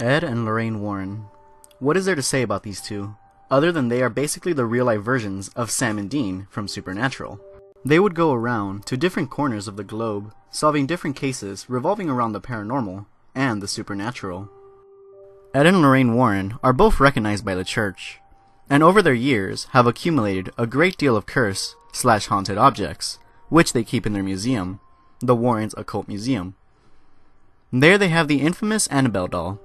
Ed and Lorraine Warren. What is there to say about these two, other than they are basically the real-life versions of Sam and Dean from Supernatural? They would go around to different corners of the globe, solving different cases revolving around the paranormal and the supernatural. Ed and Lorraine Warren are both recognized by the church, and over their years have accumulated a great deal of curse/haunted objects, which they keep in their museum, the Warrens Occult Museum. There they have the infamous Annabelle doll,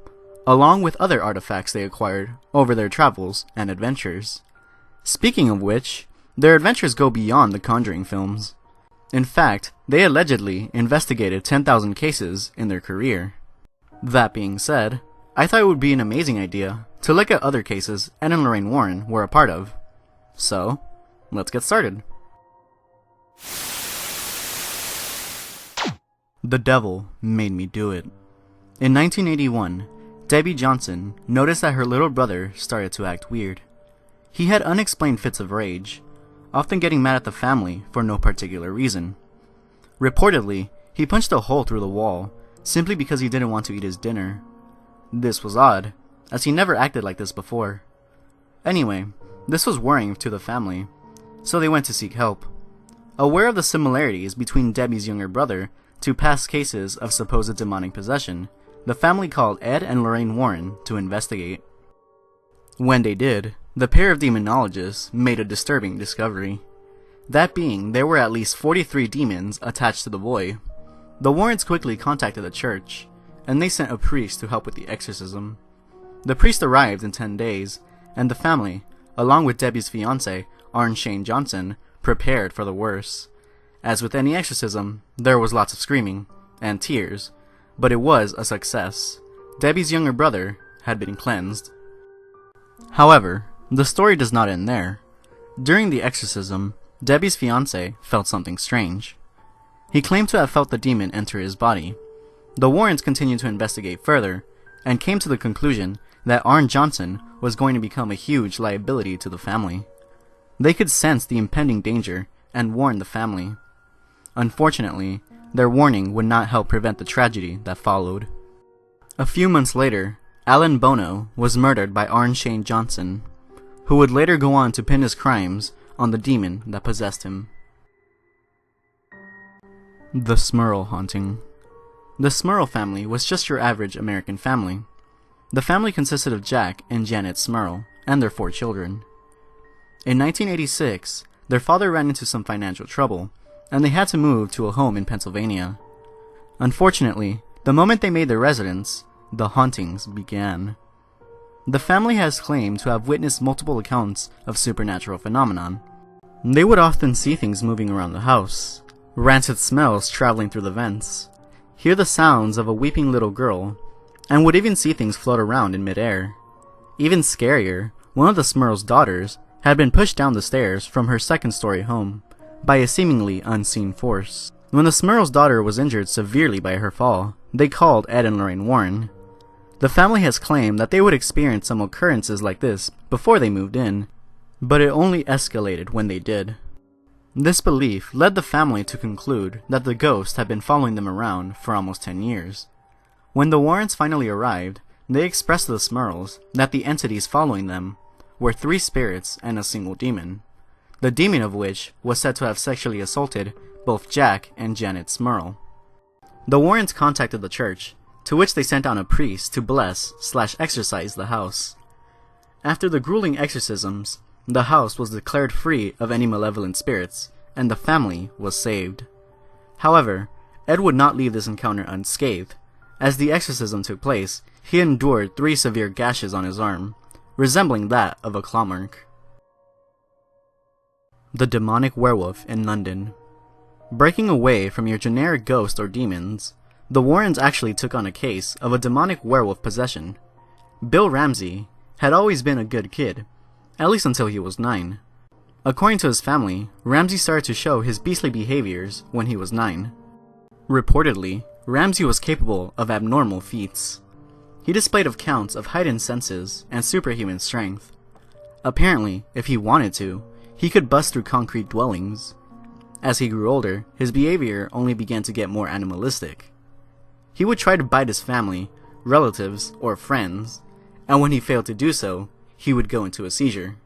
along with other artifacts they acquired over their travels and adventures. Speaking of which, their adventures go beyond the Conjuring films. In fact, they allegedly investigated 10,000 cases in their career. That being said, I thought it would be an amazing idea to look at other cases Ed and Lorraine Warren were a part of. So, let's get started. The devil made me do it. In 1981, Debbie Johnson noticed that her little brother started to act weird. He had unexplained fits of rage, often getting mad at the family for no particular reason. Reportedly, he punched a hole through the wall simply because he didn't want to eat his dinner. This was odd, as he never acted like this before. Anyway, this was worrying to the family, so they went to seek help. Aware of the similarities between Debbie's younger brother to past cases of supposed demonic possession, the family called Ed and Lorraine Warren to investigate. When they did, the pair of demonologists made a disturbing discovery. That being, there were at least 43 demons attached to the boy. The Warrens quickly contacted the church, and they sent a priest to help with the exorcism. The priest arrived in 10 days, and the family, along with Debbie's fiancé, Arn Shane Johnson, prepared for the worst. As with any exorcism, there was lots of screaming and tears, but it was a success. Debbie's younger brother had been cleansed. However, the story does not end there. During the exorcism, Debbie's fiancé felt something strange. He claimed to have felt the demon enter his body. The Warrens continued to investigate further, and came to the conclusion that Arn Johnson was going to become a huge liability to the family. They could sense the impending danger and warned the family. Unfortunately, their warning would not help prevent the tragedy that followed. A few months later, Alan Bono was murdered by Arn Shane Johnson, who would later go on to pin his crimes on the demon that possessed him. The Smurl Haunting. The Smurl family was just your average American family. The family consisted of Jack and Janet Smurl and their 4 children. In 1986, their father ran into some financial trouble, and they had to move to a home in Pennsylvania. Unfortunately, the moment they made their residence, the hauntings began. The family has claimed to have witnessed multiple accounts of supernatural phenomenon. They would often see things moving around the house, rancid smells traveling through the vents, hear the sounds of a weeping little girl, and would even see things float around in midair. Even scarier, one of the Smurl's daughters had been pushed down the stairs from her second-story home by a seemingly unseen force. When the Smurl's daughter was injured severely by her fall, they called Ed and Lorraine Warren. The family has claimed that they would experience some occurrences like this before they moved in, but it only escalated when they did. This belief led the family to conclude that the ghost had been following them around for almost 10 years. When the Warrens finally arrived, they expressed to the Smurls that the entities following them were 3 spirits and a single demon, the demon of which was said to have sexually assaulted both Jack and Janet Smurl. The Warrens contacted the church, to which they sent down a priest to bless/exorcise the house. After the grueling exorcisms, the house was declared free of any malevolent spirits, and the family was saved. However, Ed would not leave this encounter unscathed. As the exorcism took place, he endured 3 severe gashes on his arm, resembling that of a claw mark. The Demonic Werewolf in London. Breaking away from your generic ghost or demons, the Warrens actually took on a case of a demonic werewolf possession. Bill Ramsey had always been a good kid, at least until he was 9. According to his family, Ramsey started to show his beastly behaviors when he was 9. Reportedly, Ramsey was capable of abnormal feats. He displayed accounts of heightened senses and superhuman strength. Apparently, if he wanted to, he could bust through concrete dwellings. As he grew older, his behavior only began to get more animalistic. He would try to bite his family, relatives, or friends, and when he failed to do so, he would go into a seizure.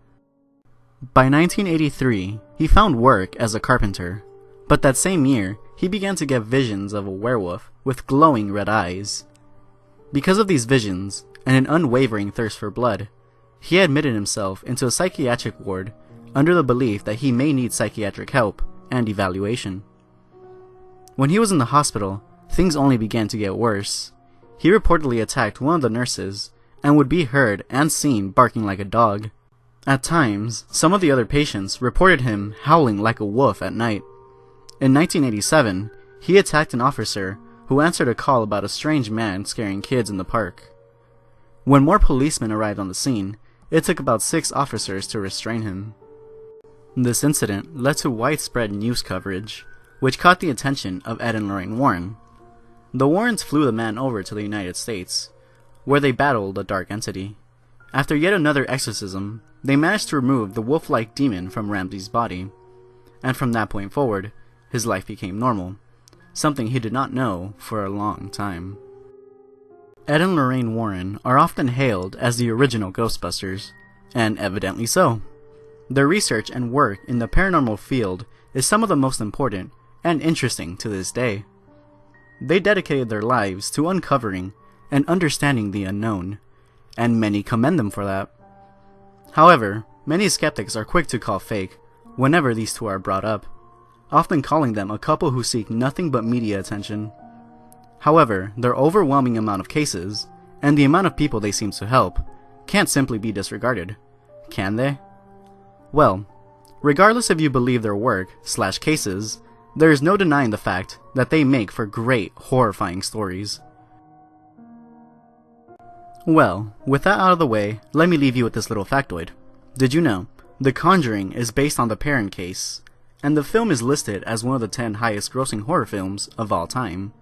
By 1983, he found work as a carpenter, but that same year, he began to get visions of a werewolf with glowing red eyes. Because of these visions, and an unwavering thirst for blood, he admitted himself into a psychiatric ward under the belief that he may need psychiatric help and evaluation. When he was in the hospital, things only began to get worse. He reportedly attacked one of the nurses and would be heard and seen barking like a dog. At times, some of the other patients reported him howling like a wolf at night. In 1987, he attacked an officer who answered a call about a strange man scaring kids in the park. When more policemen arrived on the scene, it took about 6 officers to restrain him. This incident led to widespread news coverage, which caught the attention of Ed and Lorraine Warren. The Warrens flew the man over to the United States, where they battled a dark entity. After yet another exorcism, they managed to remove the wolf-like demon from Ramsey's body, and from that point forward, his life became normal, something he did not know for a long time. Ed and Lorraine Warren are often hailed as the original Ghostbusters, and evidently so. Their research and work in the paranormal field is some of the most important and interesting to this day. They dedicated their lives to uncovering and understanding the unknown, and many commend them for that. However, many skeptics are quick to call fake whenever these two are brought up, often calling them a couple who seek nothing but media attention. However, their overwhelming amount of cases, and the amount of people they seem to help, can't simply be disregarded, can they? Well, regardless if you believe their work/cases, there is no denying the fact that they make for great, horrifying stories. Well, with that out of the way, let me leave you with this little factoid. Did you know, The Conjuring is based on the Perron case, and the film is listed as one of the 10 highest grossing horror films of all time.